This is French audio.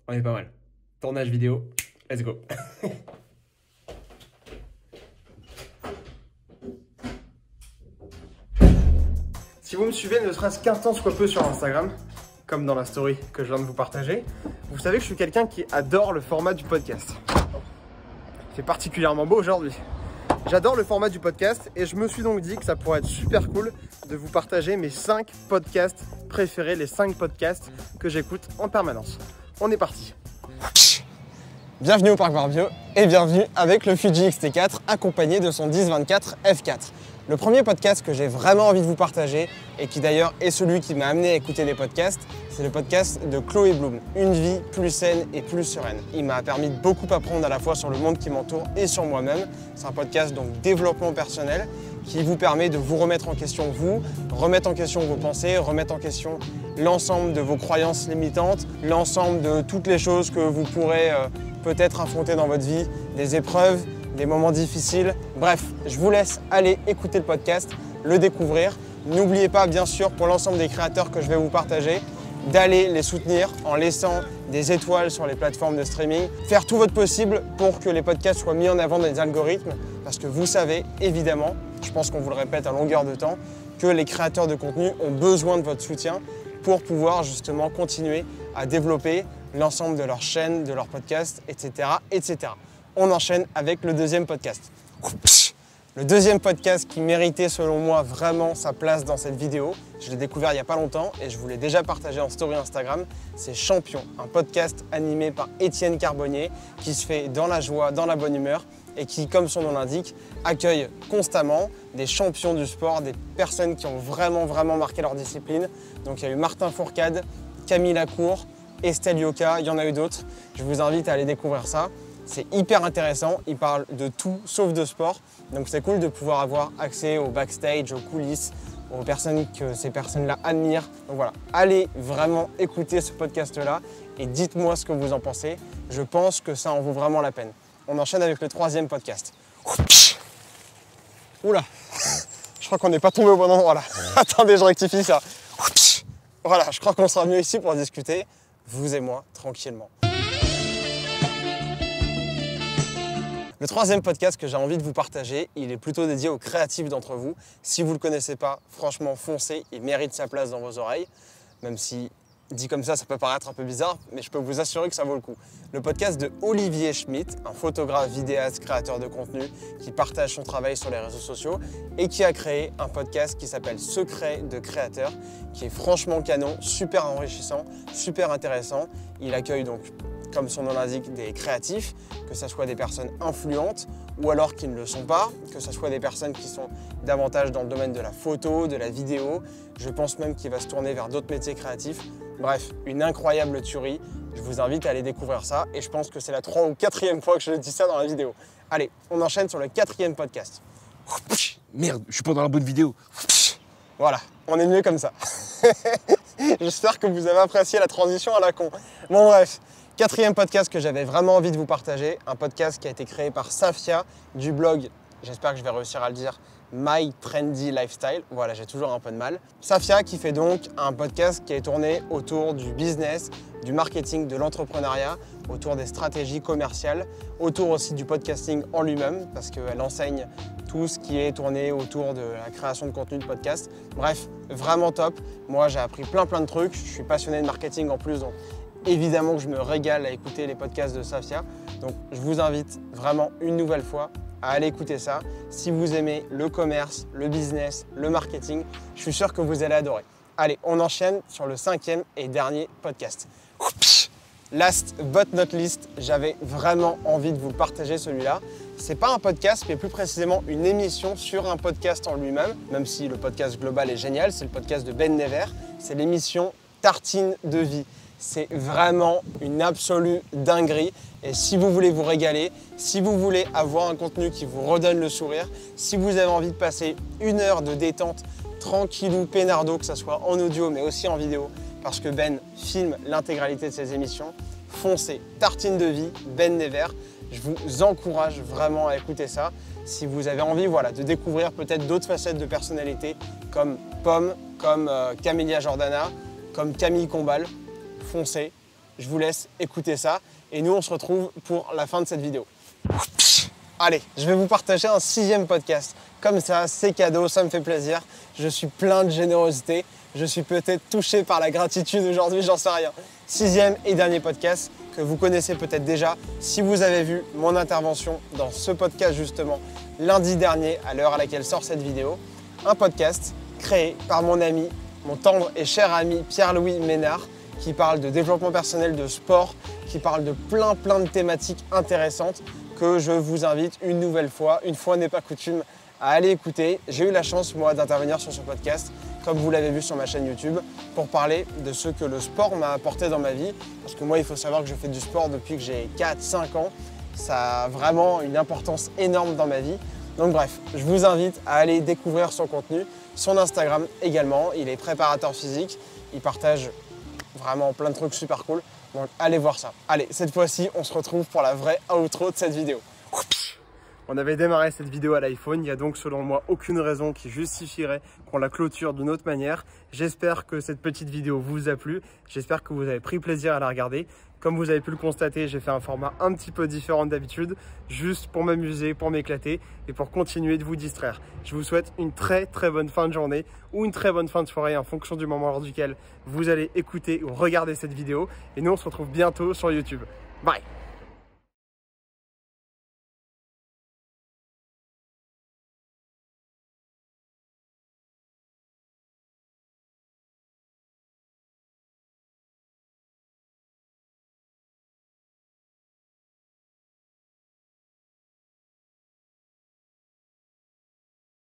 On est pas mal. Tournage vidéo, let's go. Si vous me suivez ne serait-ce qu'un temps soit peu sur Instagram, comme dans la story que je viens de vous partager, vous savez que je suis quelqu'un qui adore le format du podcast. C'est particulièrement beau aujourd'hui. J'adore le format du podcast et je me suis donc dit que ça pourrait être super cool de vous partager mes 5 podcasts préférés, les 5 podcasts que j'écoute en permanence. On est parti. Bienvenue au Parc Barbieux et bienvenue avec le Fuji X-T4 accompagné de son 1024 F4. Le premier podcast que j'ai vraiment envie de vous partager et qui d'ailleurs est celui qui m'a amené à écouter les podcasts, c'est le podcast de Chloé Bloom, Une vie plus saine et plus sereine. Il m'a permis de beaucoup apprendre à la fois sur le monde qui m'entoure et sur moi-même. C'est un podcast donc développement personnel qui vous permet de vous remettre en question vous, remettre en question vos pensées, remettre en question l'ensemble de vos croyances limitantes, l'ensemble de toutes les choses que vous pourrez peut-être affronter dans votre vie, des épreuves, des moments difficiles. Bref, je vous laisse aller écouter le podcast, le découvrir. N'oubliez pas, bien sûr, pour l'ensemble des créateurs que je vais vous partager, d'aller les soutenir en laissant des étoiles sur les plateformes de streaming. Faire tout votre possible pour que les podcasts soient mis en avant dans les algorithmes. Parce que vous savez, évidemment, je pense qu'on vous le répète à longueur de temps, que les créateurs de contenu ont besoin de votre soutien pour pouvoir justement continuer à développer l'ensemble de leur chaîne, de leur podcast, etc., etc. On enchaîne avec le deuxième podcast. Le deuxième podcast qui méritait selon moi vraiment sa place dans cette vidéo, je l'ai découvert il n'y a pas longtemps et je vous l'ai déjà partagé en story Instagram, c'est Champion, un podcast animé par Étienne Carbonnier qui se fait dans la joie, dans la bonne humeur et qui, comme son nom l'indique, accueille constamment des champions du sport, des personnes qui ont vraiment marqué leur discipline. Donc il y a eu Martin Fourcade, Camille Lacour, Estelle Yoka, il y en a eu d'autres. Je vous invite à aller découvrir ça. C'est hyper intéressant, il parle de tout sauf de sport. Donc c'est cool de pouvoir avoir accès au backstage, aux coulisses, aux personnes que ces personnes-là admirent. Donc voilà, allez vraiment écouter ce podcast-là et dites-moi ce que vous en pensez. Je pense que ça en vaut vraiment la peine. On enchaîne avec le troisième podcast. Oula, je crois qu'on n'est pas tombé au bon endroit là. Attendez, je rectifie ça. Voilà, je crois qu'on sera mieux ici pour discuter, vous et moi, tranquillement. Le troisième podcast que j'ai envie de vous partager, il est plutôt dédié aux créatifs d'entre vous. Si vous ne le connaissez pas, franchement, foncez, il mérite sa place dans vos oreilles. Même si, dit comme ça peut paraître un peu bizarre, mais je peux vous assurer que ça vaut le coup. Le podcast de Olivier Schmitt, un photographe, vidéaste, créateur de contenu qui partage son travail sur les réseaux sociaux et qui a créé un podcast qui s'appelle Secret de créateur, qui est franchement canon, super enrichissant, super intéressant. Il accueille donc, comme son nom l'indique, des créatifs, que ce soit des personnes influentes ou alors qui ne le sont pas, que ce soit des personnes qui sont davantage dans le domaine de la photo, de la vidéo. Je pense même qu'il va se tourner vers d'autres métiers créatifs. Bref, une incroyable tuerie. Je vous invite à aller découvrir ça et je pense que c'est la 3e ou 4e fois que je dis ça dans la vidéo. Allez, on enchaîne sur le 4e podcast. Merde, je suis pas dans la bonne vidéo. Voilà, on est mieux comme ça. J'espère que vous avez apprécié la transition à la con. Bon bref. 4e podcast que j'avais vraiment envie de vous partager, un podcast qui a été créé par Safia du blog, j'espère que je vais réussir à le dire, My Trendy Lifestyle. Voilà, j'ai toujours un peu de mal. Safia qui fait donc un podcast qui est tourné autour du business, du marketing, de l'entrepreneuriat, autour des stratégies commerciales, autour aussi du podcasting en lui-même, parce qu'elle enseigne tout ce qui est tourné autour de la création de contenu de podcast. Bref, vraiment top. Moi, j'ai appris plein de trucs. Je suis passionné de marketing en plus, donc évidemment que je me régale à écouter les podcasts de Safia. Donc je vous invite vraiment une nouvelle fois à aller écouter ça. Si vous aimez le commerce, le business, le marketing, je suis sûr que vous allez adorer. Allez, on enchaîne sur le 5e et dernier podcast. Last but not least, j'avais vraiment envie de vous partager celui-là. C'est pas un podcast, mais plus précisément une émission sur un podcast en lui-même, même si le podcast global est génial, c'est le podcast de Ben Never. C'est l'émission Tartine de vie. C'est vraiment une absolue dinguerie et si vous voulez vous régaler, si vous voulez avoir un contenu qui vous redonne le sourire, si vous avez envie de passer une heure de détente tranquillou, peinardo, que ce soit en audio mais aussi en vidéo, parce que Ben filme l'intégralité de ses émissions, foncez, Tartine de vie, Ben Never. Je vous encourage vraiment à écouter ça. Si vous avez envie de découvrir peut-être d'autres facettes de personnalité comme Pomme, comme Camélia Jordana, comme Camille Combal, foncez, Je vous laisse écouter ça et nous on se retrouve pour la fin de cette vidéo. Allez, je vais vous partager un 6e podcast. Comme ça, c'est cadeau, ça me fait plaisir. Je suis plein de générosité. Je suis peut-être touché par la gratitude aujourd'hui, j'en sais rien. 6e et dernier podcast que vous connaissez peut-être déjà si vous avez vu mon intervention dans ce podcast justement lundi dernier à l'heure à laquelle sort cette vidéo. Un podcast créé par mon ami, mon tendre et cher ami Pierre-Louis Ménard qui parle de développement personnel, de sport, qui parle de plein de thématiques intéressantes que je vous invite une nouvelle fois, une fois n'est pas coutume, à aller écouter. J'ai eu la chance, moi, d'intervenir sur ce podcast, comme vous l'avez vu sur ma chaîne YouTube, pour parler de ce que le sport m'a apporté dans ma vie. Parce que moi, il faut savoir que je fais du sport depuis que j'ai 4-5 ans. Ça a vraiment une importance énorme dans ma vie. Donc bref, je vous invite à aller découvrir son contenu, son Instagram également. Il est préparateur physique, il partage vraiment plein de trucs super cool. Donc allez voir ça. Allez, cette fois-ci, on se retrouve pour la vraie outro de cette vidéo. On avait démarré cette vidéo à l'iPhone, il n'y a donc selon moi aucune raison qui justifierait qu'on la clôture d'une autre manière. J'espère que cette petite vidéo vous a plu, j'espère que vous avez pris plaisir à la regarder. Comme vous avez pu le constater, j'ai fait un format un petit peu différent d'habitude, juste pour m'amuser, pour m'éclater et pour continuer de vous distraire. Je vous souhaite une très bonne fin de journée ou une très bonne fin de soirée en fonction du moment lors duquel vous allez écouter ou regarder cette vidéo. Et nous on se retrouve bientôt sur YouTube. Bye!